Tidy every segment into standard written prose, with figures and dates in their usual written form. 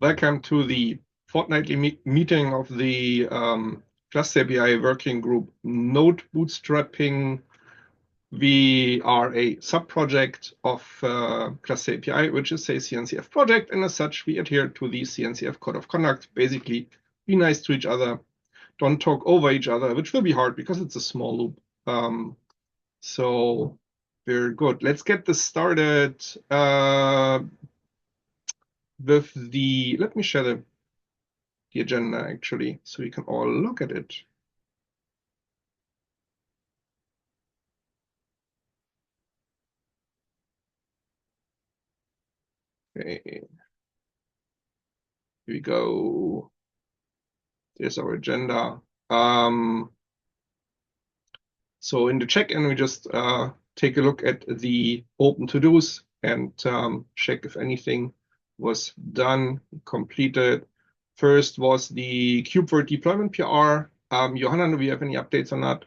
Welcome to the fortnightly meeting of the ClusterAPI working group Node Bootstrapping. We are a sub-project of ClusterAPI, which is a CNCF project, and as such, we adhere to the CNCF code of conduct. Basically, be nice to each other, don't talk over each other, which will be hard because it's a small loop. So we're good. Let's get this started with the, let me share the agenda actually, so we can all look at it. Okay, here we go. There's our agenda. So in the check-in, we just take a look at the open to-dos and check if anything was done, completed. First was the Kubevert deployment PR. Johanna, do we have any updates on that?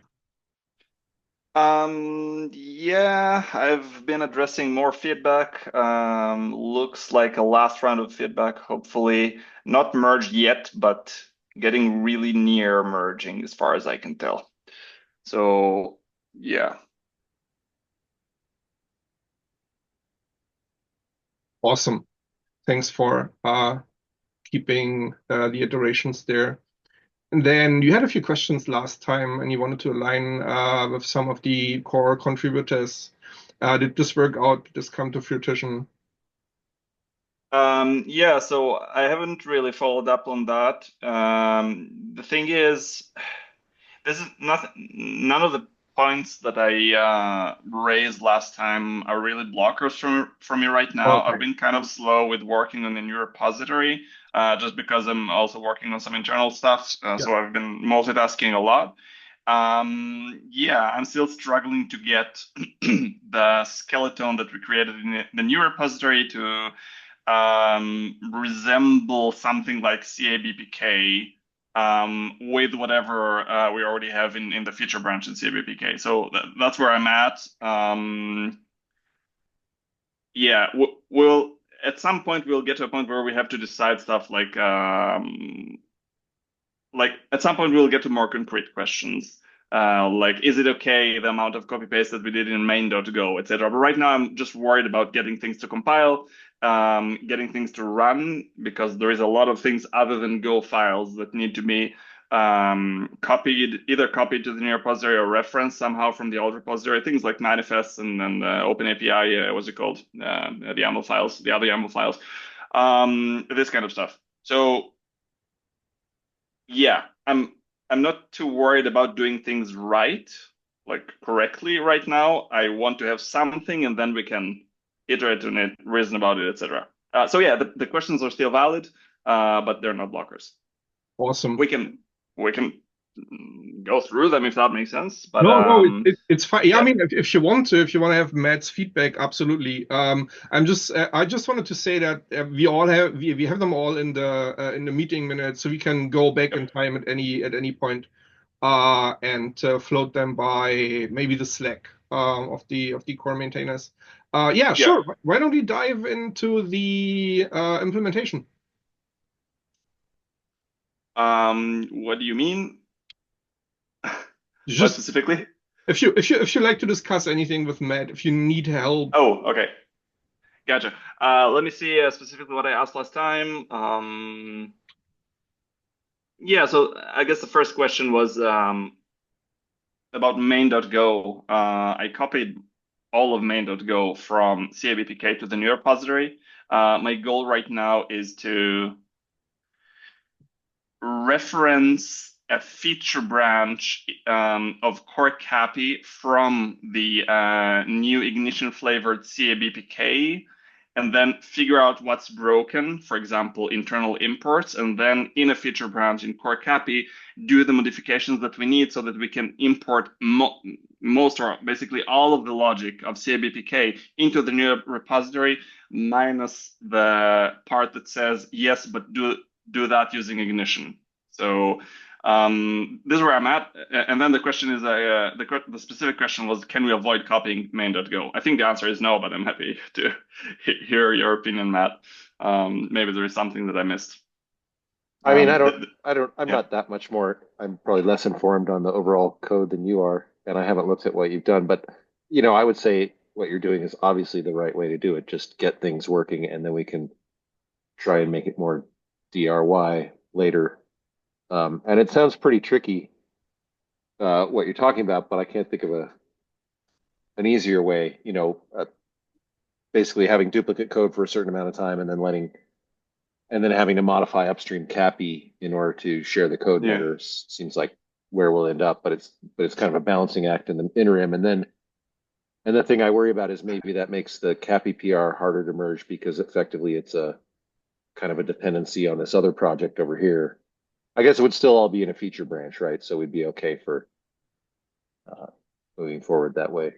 Yeah, I've been addressing more feedback. Looks like a last round of feedback, hopefully not merged yet, but getting really near merging as far as I can tell. So yeah. Awesome. Thanks for keeping the iterations there. And then you had a few questions last time and you wanted to align with some of the core contributors. Did this work out? Did this come to fruition? Yeah, so I haven't really followed up on that. The thing is, this is none of the points that I raised last time are really blockers for me right now. I've Okay. been kind of slow with working on the new repository, just because I'm also working on some internal stuff. Yeah. So I've been multitasking a lot. Yeah, I'm still struggling to get the skeleton that we created in the new repository to resemble something like CABPK with whatever we already have in the feature branch in CABPK. So that's where I'm at. Yeah, we'll at some point we'll get to a point where we have to decide stuff like at some point we'll get to more concrete questions. Like, is it okay the amount of copy paste that we did in main.go, etc. But right now, I'm just worried about getting things to compile, getting things to run, because there is a lot of things other than Go files that need to be either copied to the new repository or referenced somehow from the old repository. Things like manifests and then OpenAPI, what's it called? The YAML files, the other YAML files, this kind of stuff. So yeah, I'm not too worried about doing things right, like correctly right now. I want to have something and then we can iterate on it, reason about it, etc. So yeah, the questions are still valid, but they're not blockers. Awesome. We can go through them if that makes sense. But No, it's fine. Yeah, I yeah, mean, if you want to, if you want to have Matt's feedback, absolutely. I just wanted to say that we have them all in the meeting minutes, so we can go back yep, in time at any point, and float them by maybe the Slack of the core maintainers. Yeah, yeah. sure. Why don't we dive into the implementation? What do you mean? What Just specifically? if you like to discuss anything with Matt, if you need help. Oh, okay, gotcha. Let me see specifically what I asked last time. Yeah, so I guess the first question was about main.go. I copied all of main.go from CABPK to the new repository. My goal right now is to reference a feature branch of CoreCAPI from the new ignition flavored CABPK, and then figure out what's broken, for example, internal imports, and then in a feature branch in CoreCAPI, do the modifications that we need so that we can import most or basically all of the logic of CABPK into the new repository, minus the part that says, yes, but do that using ignition. So this is where I'm at. And then the question is, the specific question was, can we avoid copying main.go? I think the answer is no, but I'm happy to hear your opinion, Matt. Maybe there is something that I missed. I mean, The, I'm yeah, not that much more. I'm probably less informed on the overall code than you are, and I haven't looked at what you've done. But, I would say what you're doing is obviously the right way to do it. Just get things working, and then we can try and make it more DRY later. And it sounds pretty tricky, what you're talking about, but I can't think of an easier way. Basically having duplicate code for a certain amount of time, and then having to modify upstream CAPI in order to share the code yeah. better seems like where we'll end up. But it's kind of a balancing act in the interim. And the thing I worry about is maybe that makes the CAPI PR harder to merge because effectively it's a kind of a dependency on this other project over here. I guess it would still all be in a feature branch, right? So we'd be okay for uh, moving forward that way.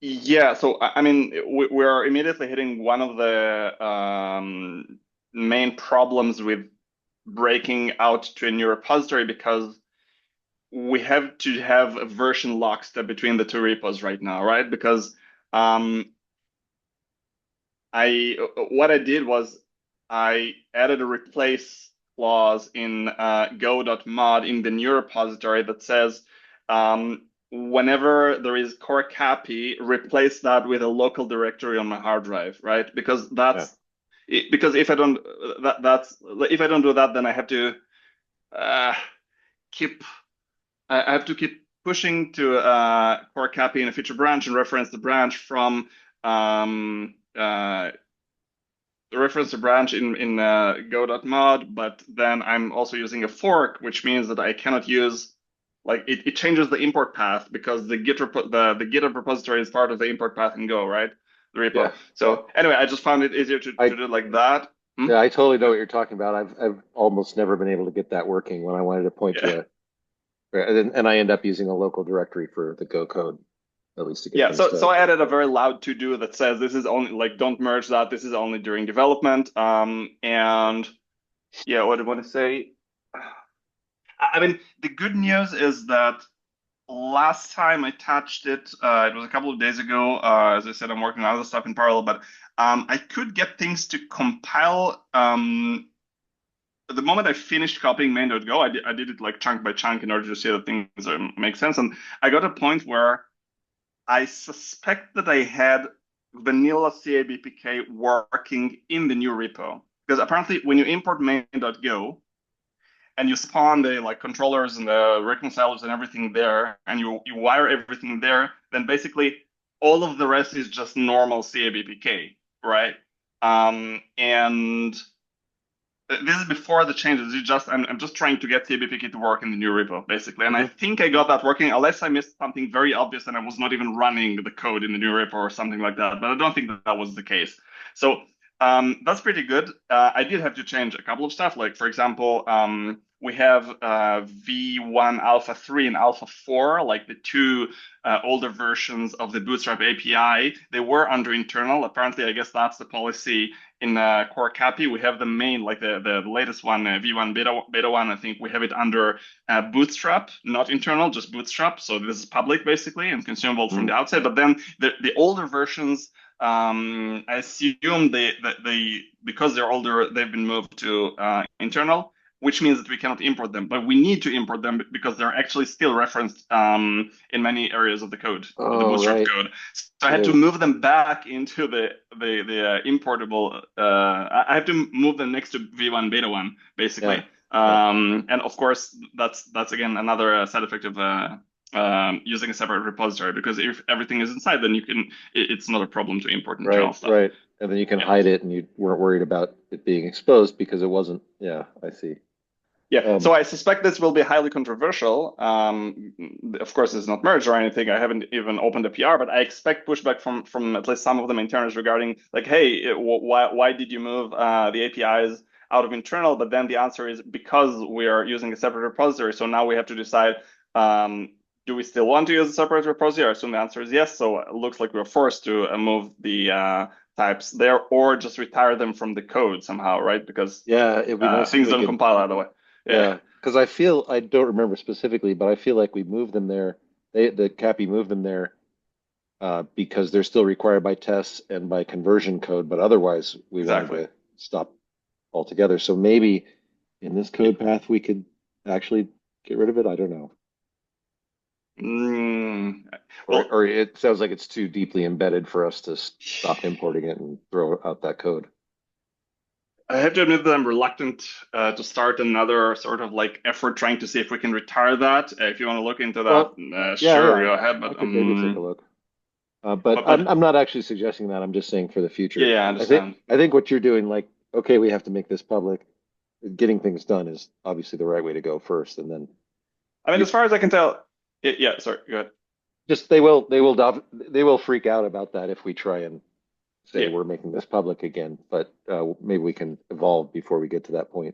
Yeah, so I mean, we're immediately hitting one of the main problems with breaking out to a new repository because we have to have a version lockstep between the two repos right now, right? Because um, I what I did was I added a replace clause in go.mod in the new repository that says whenever there is core copy, replace that with a local directory on my hard drive, right? Because Yeah. because if I don't that's if I don't do that, then I have to uh, keep I have to keep pushing to core copy in a feature branch and reference the branch from um, uh, reference a branch in go.mod, but then I'm also using a fork, which means that I cannot use like it changes the import path because the GitHub repository is part of the import path in Go, right? The repo. Yeah. So anyway, I just found it easier I to do it like that. Hmm? yeah, I totally know what you're talking about. I've almost never been able to get that working when I wanted to point Yeah. to and I end up using a local directory for the Go code, at least to get Yeah, things so started. I added a very loud to do that says this is only like don't merge that. This is only during development. And yeah, what do I want to say? I mean, the good news is that last time I touched it, it was a couple of days ago. As I said, I'm working on other stuff in parallel, but I could get things to compile. The moment I finished copying main.go, I did it like chunk by chunk in order to see that things make sense. And I got a point where I suspect that I had vanilla CABPK working in the new repo. Because apparently, when you import main.go, and you spawn the like controllers and the reconcilers and everything there, and you wire everything there, then basically all of the rest is just normal CABPK, right? And this is before the changes. I'm just trying to get CABPK to work in the new repo, basically. And I Hmm. think I got that working, unless I missed something very obvious and I was not even running the code in the new repo or something like that. But I don't think that that was the case. So that's pretty good. I did have to change a couple of stuff. Like, for example, we have V1 Alpha 3 and Alpha 4, like the two older versions of the Bootstrap API. They were under internal. Apparently, I guess that's the policy in Core Capi. We have the main, like the latest one, V1 beta 1. I think we have it under Bootstrap, not internal, just Bootstrap. So this is public basically and consumable from the outside. But then the older versions, I assume they because they're older, they've been moved to internal, which means that we cannot import them. But we need to import them because they're actually still referenced in many areas of the code, of the Oh, Bootstrap right. code. So I had to Right. move them back into the importable. I have to move them next to V1 beta 1, Yeah. basically. Yeah. And of course, that's again another side effect of using a separate repository because if everything is inside, then it's not a problem to import internal Right. stuff. Right. And then you can Yeah. hide it and you weren't worried about it being exposed because it wasn't. Yeah, I see. Yeah, so Um, I suspect this will be highly controversial. Of course, it's not merged or anything. I haven't even opened a PR, but I expect pushback from at least some of the maintainers regarding like, hey, why did you move the APIs out of internal? But then the answer is because we are using a separate repository. So now we have to decide, um, do we still want to use a separate repository? I assume the answer is yes. So it looks like we're forced to move the types there or just retire them from the code somehow, right? Because yeah, it'd be nice if things we don't could. compile out of the way. Yeah. Yeah, because I don't remember specifically, but I feel like we moved them there. The Cappy moved them there because they're still required by tests and by conversion code, but otherwise we wanted Exactly. to stop altogether. So maybe in this code path we could actually get rid of it. I don't know. Mm, well, Or it sounds like it's too deeply embedded for us to stop importing it and throw out that code. I have to admit that I'm reluctant to start another sort of like effort trying to see if we can retire that. If you want to look into that, Well, yeah, sure, yeah, go ahead. I could maybe take a look. But But I'm not actually suggesting that. I'm just saying for the yeah, future. yeah, I understand. I think what you're doing, like, okay, we have to make this public. Getting things done is obviously the right way to go first, and then I mean, you as far as I can tell, yeah. Sorry, go ahead. just they will freak out about that if we try and say Yeah. we're making this public again. But maybe we can evolve before we get to that point.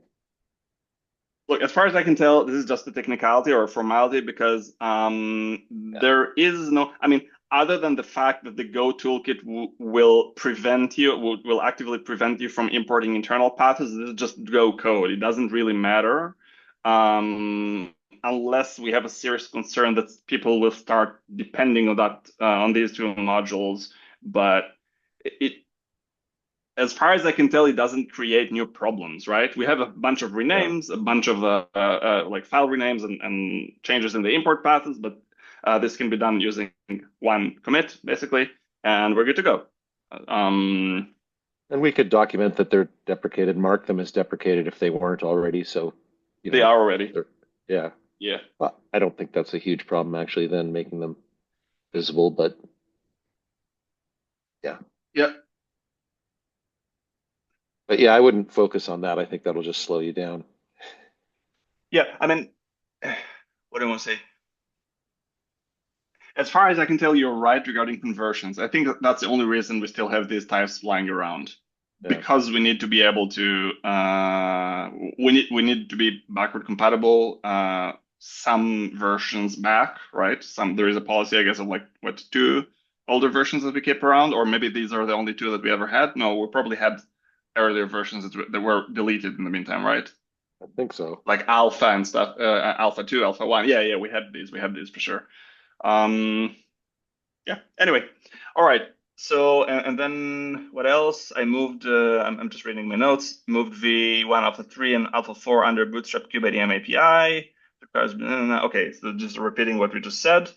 Look, as far as I can tell, this is just a technicality or a formality because Yeah, there is no, I mean, other than the fact that the Go toolkit will prevent you, will actively prevent you from importing internal paths, this is just Go code. It doesn't really matter unless we have a serious concern that people will start depending on that on these two modules. But it, as far as I can tell, it doesn't create new problems, right? We have a bunch of yeah. renames, a bunch of like file renames and changes in the import paths, but this can be done using one commit, basically, and we're good to go. Um, And we could document that they're deprecated, mark them as deprecated if they weren't already. So, you they know, are already. they're, yeah. Yeah. Well, I don't think that's a huge problem actually, then making them visible, but yeah. Yeah. But yeah, I wouldn't focus on that. I think that'll just slow you down. Yeah. I mean, what do I want to say? As far as I can tell, you're right regarding conversions. I think that's the only reason we still have these types flying around Yeah. because we need to be able to we need to be backward compatible some versions back, right? Some there is a policy, I guess, of like what two older versions that we keep around, or maybe these are the only two that we ever had. No, we probably had earlier versions that were deleted in the meantime, right? I think so. Like alpha and stuff, alpha 2, alpha 1. Yeah, yeah, we had these for sure. Um, yeah. Anyway, all right. So and then what else? I moved. I'm just reading my notes. Moved V1 Alpha 3 and Alpha 4 under Bootstrap kubeadm API. Okay, so just repeating what we just said.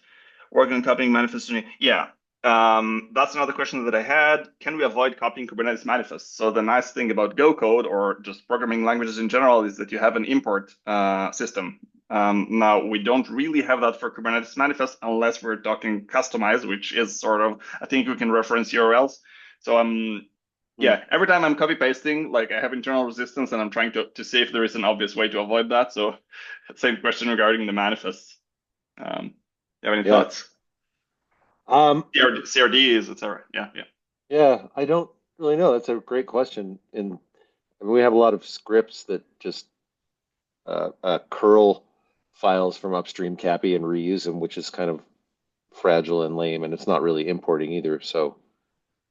Working on copying manifest. Yeah. That's another question that I had. Can we avoid copying Kubernetes manifests? So the nice thing about Go code or just programming languages in general is that you have an import system. Now we don't really have that for Kubernetes manifest unless we're talking customize, which is sort of, I think we can reference URLs. So Hmm. yeah, every time I'm copy pasting, like I have internal resistance and I'm trying to see if there is an obvious way to avoid that. So same question regarding the manifests. You have any Yeah. thoughts? Um, CRDs, etc. Yeah, yeah. yeah, I don't really know. That's a great question. And I mean, we have a lot of scripts that just curl files from upstream Cappy and reuse them, which is kind of fragile and lame, and it's not really importing either. So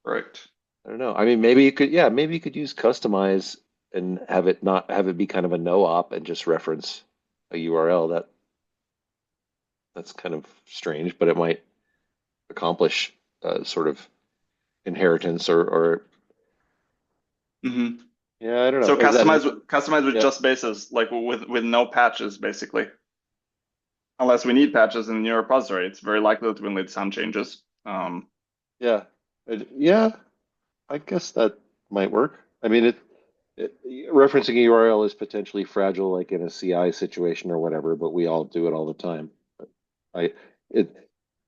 Right. I don't know. I mean, maybe you could use customize and have it be kind of a no op and just reference a URL. That's kind of strange, but it might accomplish sort of inheritance or Hmm. yeah, I don't So know. Is that customize with yeah, just bases, like with no patches, basically. Unless we need patches in your repository, it's very likely that we'll need some changes. yeah, yeah. I guess that might work. I mean, referencing a URL is potentially fragile, like in a CI situation or whatever, but we all do it all the time. I it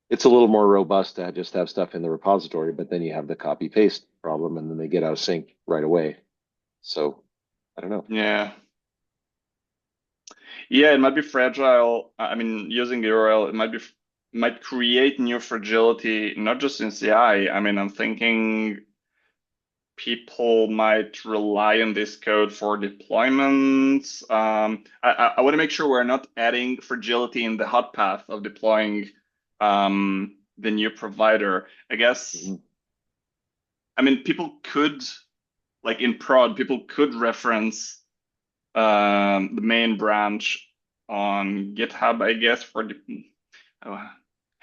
it's a little more robust to just have stuff in the repository, but then you have the copy paste problem, and then they get out of sync right away. So I don't know. Yeah. Yeah, it might be fragile. I mean, using the URL, it might create new fragility, not just in CI. I mean, I'm thinking people might rely on this code for deployments. I want to make sure we're not adding fragility in the hot path of deploying the new provider. I guess, Mhm. I mean, people could, like in prod, people could reference the main branch on GitHub, I guess, for the, uh,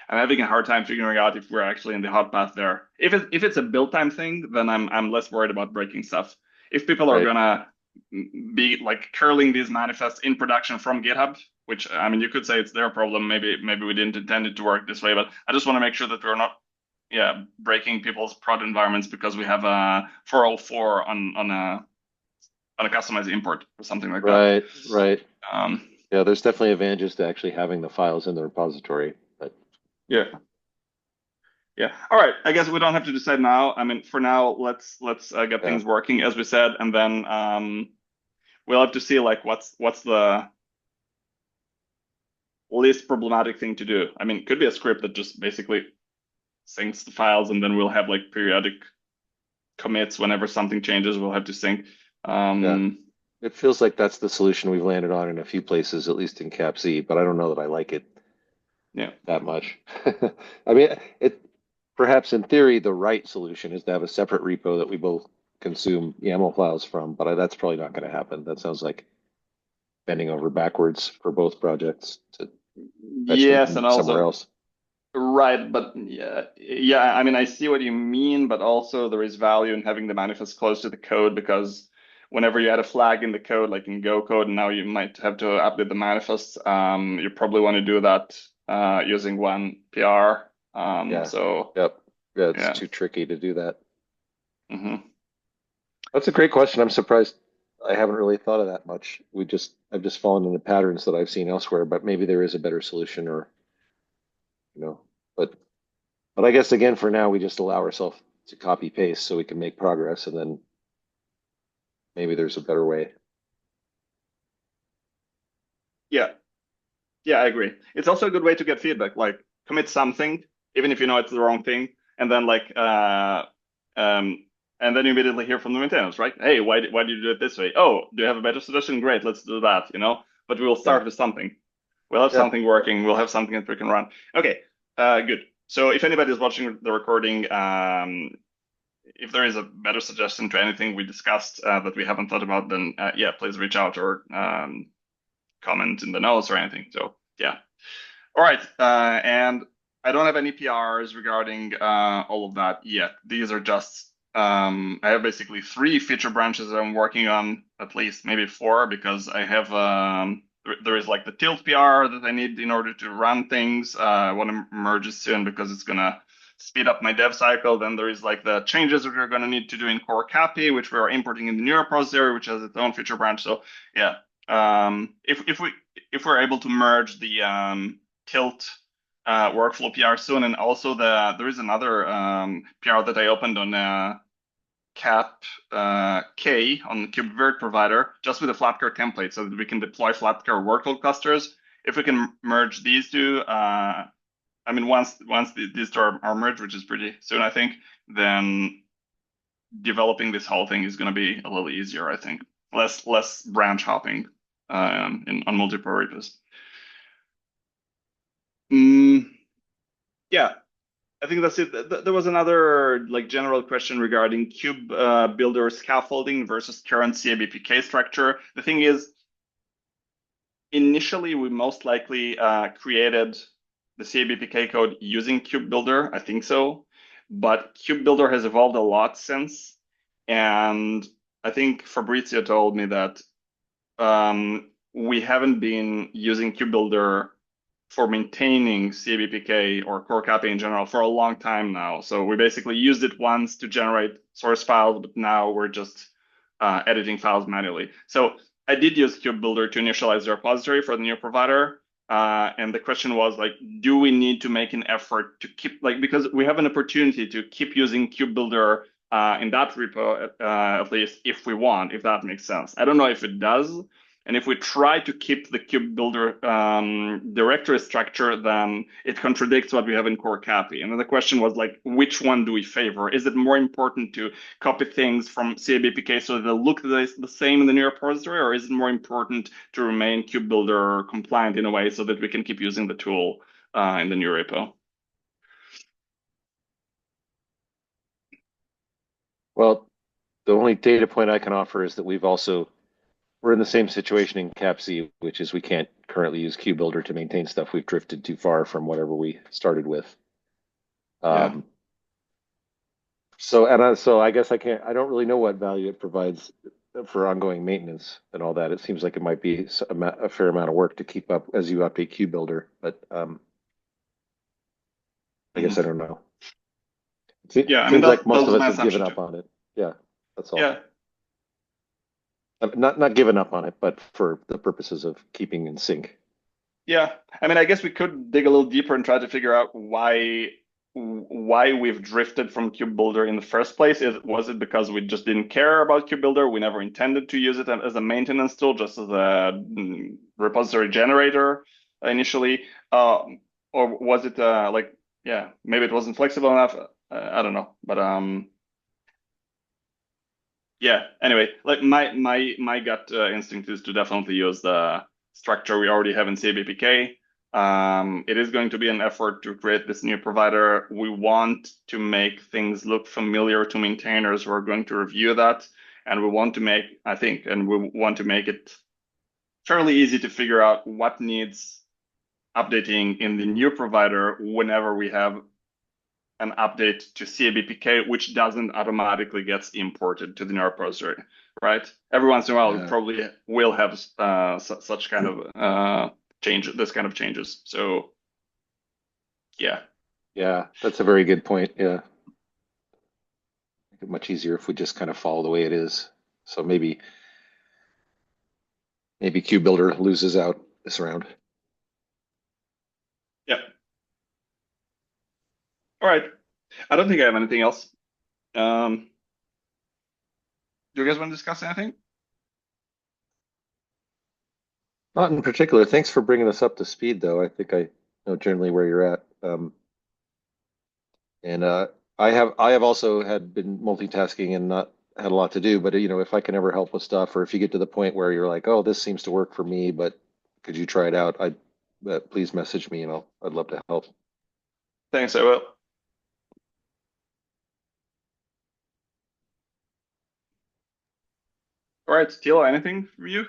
I'm having a hard time figuring out if we're actually in the hot path there. If it's a build time thing, then I'm less worried about breaking stuff. If people are Right. gonna be like curling these manifests in production from GitHub, which I mean you could say it's their problem. Maybe we didn't intend it to work this way, but I just want to make sure that we're not breaking people's prod environments because we have a 404 on a customized import or something like that. Right. Right. Um, Yeah, there's definitely advantages to actually having the files in the repository, but yeah. Yeah. All right. I guess we don't have to decide now. I mean, for now, let's get yeah. things working as we said, and then we'll have to see like what's the least problematic thing to do. I mean, it could be a script that just basically syncs the files, and then we'll have like periodic commits whenever something changes. We'll have to sync. Yeah. Um, It feels like that's the solution we've landed on in a few places, at least in Cap C, but I don't know that I like it yeah. that much. I mean, it perhaps in theory, the right solution is to have a separate repo that we both consume YAML files from, but that's probably not going to happen. That sounds like bending over backwards for both projects to fetch them Yes, from and somewhere also else. right, but yeah. I mean, I see what you mean, but also there is value in having the manifest close to the code because whenever you add a flag in the code, like in Go code, and now you might have to update the manifest, you probably want to do that using one PR. Yeah. So Yep. Yeah, it's yeah. too tricky to do that. Hmm. That's a great question. I'm surprised I haven't really thought of that much. I've just fallen into patterns that I've seen elsewhere, but maybe there is a better solution or, you know, but I guess again for now we just allow ourselves to copy paste so we can make progress and then maybe there's a better way. Yeah. Yeah, I agree. It's also a good way to get feedback, like commit something, even if you know it's the wrong thing, and then um, and then you immediately hear from the maintainers, right? Hey, why did you do it this way? Oh, do you have a better suggestion? Great, let's do that, you know? But we will Yeah. start with something. We'll have Yeah. something working. We'll have something that we can run. Okay, good. So if anybody is watching the recording, if there is a better suggestion to anything we discussed that we haven't thought about, then yeah, please reach out or comment in the notes or anything. So yeah. All right. And I don't have any PRs regarding all of that yet. These are just I have basically three feature branches that I'm working on, at least maybe four, because I have there is like the tilt PR that I need in order to run things. I want to merge it soon because it's gonna speed up my dev cycle. Then there is like the changes that we're gonna need to do in core CAPI, which we are importing in the new repository, which has its own feature branch. So yeah, if we're able to merge the tilt workflow PR soon, and also there is another PR that I opened on cap K on KubeVirt provider, just with a Flatcar template, so that we can deploy Flatcar workload clusters. If we can merge these two, I mean, once these two are merged, which is pretty soon, I think, then developing this whole thing is going to be a little easier. I think less branch hopping on multiple repos. Mm, yeah, I think that's it. There was another like general question regarding kube builder scaffolding versus current CABPK structure. The thing is, initially we most likely created the CABPK code using kube builder. I think so, but kube builder has evolved a lot since, and I think Fabrizio told me that we haven't been using kube builder for maintaining CABPK or core CAPI in general for a long time now. So we basically used it once to generate source files, but now we're just editing files manually. So I did use Kube Builder to initialize the repository for the new provider. And the question was like, do we need to make an effort to keep like, because we have an opportunity to keep using Kube Builder in that repo, at least if we want, if that makes sense. I don't know if it does, and if we try to keep the kube builder directory structure, then it contradicts what we have in core CAPI. And then the question was like, which one do we favor? Is it more important to copy things from CABPK so they look the same in the new repository, or is it more important to remain kube builder compliant in a way so that we can keep using the tool in the new repo? Well, the only data point I can offer is that we've also we're in the same situation in CapC, which is we can't currently use QBuilder to maintain stuff. We've drifted too far from whatever we started with. Yeah. So I guess I don't really know what value it provides for ongoing maintenance and all that. It seems like it might be a fair amount of work to keep up as you update QBuilder, but I guess I don't know. Yeah, I mean, Seems like that most of was us my have given assumption up too. on it. Yeah, that's all. Yeah. Not given up on it, but for the purposes of keeping in sync. Yeah. I mean, I guess we could dig a little deeper and try to figure out why we've drifted from KubeBuilder in the first place. Was it because we just didn't care about KubeBuilder? We never intended to use it as a maintenance tool, just as a repository generator initially, or was it like, yeah, maybe it wasn't flexible enough. I don't know, but yeah. Anyway, like my gut instinct is to definitely use the structure we already have in CABPK. It is going to be an effort to create this new provider. We want to make things look familiar to maintainers who are going to review that, and we want to make, I think, and we want to make it fairly easy to figure out what needs updating in the new provider whenever we have an update to CABPK, which doesn't automatically get imported to the new repository, right? Every once in a while, we probably will have such kind of this kind of changes. So, yeah. Yeah, that's a very good point. Yeah. Make it much easier if we just kind of follow the way it is. So maybe QBuilder loses out this round. Yeah. All right. I don't think I have anything else. Do you guys want to discuss anything? Not in particular. Thanks for bringing us up to speed, though. I think I know generally where you're at. And I have also had been multitasking and not had a lot to do. But if I can ever help with stuff, or if you get to the point where you're like, oh, this seems to work for me, but could you try it out? Please message me, and I'd love to help. Thanks, I will. All right, Tilo, anything for you?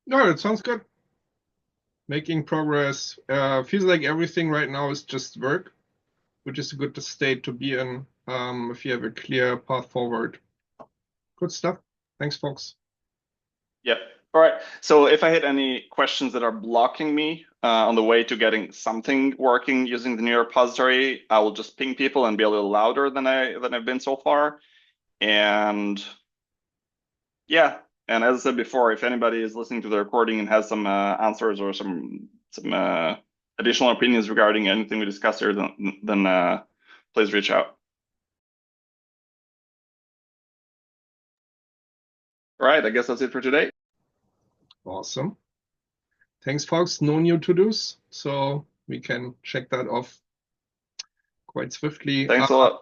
No, it sounds good. Making progress. Feels like everything right now is just work, which is a good state to be in if you have a clear path forward. Good stuff. Thanks, folks. Yep. All right. So if I hit any questions that are blocking me on the way to getting something working using the new repository, I will just ping people and be a little louder than I've been so far. And yeah, and as I said before, if anybody is listening to the recording and has some answers or some additional opinions regarding anything we discussed here, then please reach out. All right, I guess that's it for today. Awesome. Thanks, folks. No new to-dos, so we can check that off quite swiftly. Thanks a lot.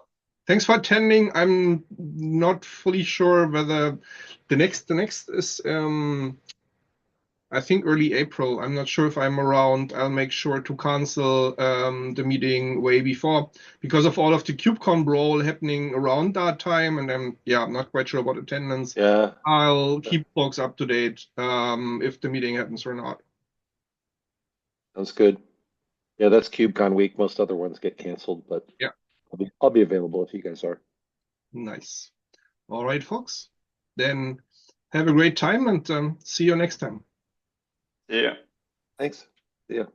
Thanks for attending. I'm not fully sure whether the next is I think early April. I'm not sure if I'm around. I'll make sure to cancel the meeting way before because of all of the KubeCon brawl happening around that time, and I'm not quite sure about attendance. Yeah. I'll keep folks up to date if the meeting happens or not. Sounds good. Yeah, that's KubeCon week. Most other ones get canceled, but yeah, I'll be available if you guys are. Nice. All right, folks. Then have a great time and see you next time. Yeah. Thanks. See ya.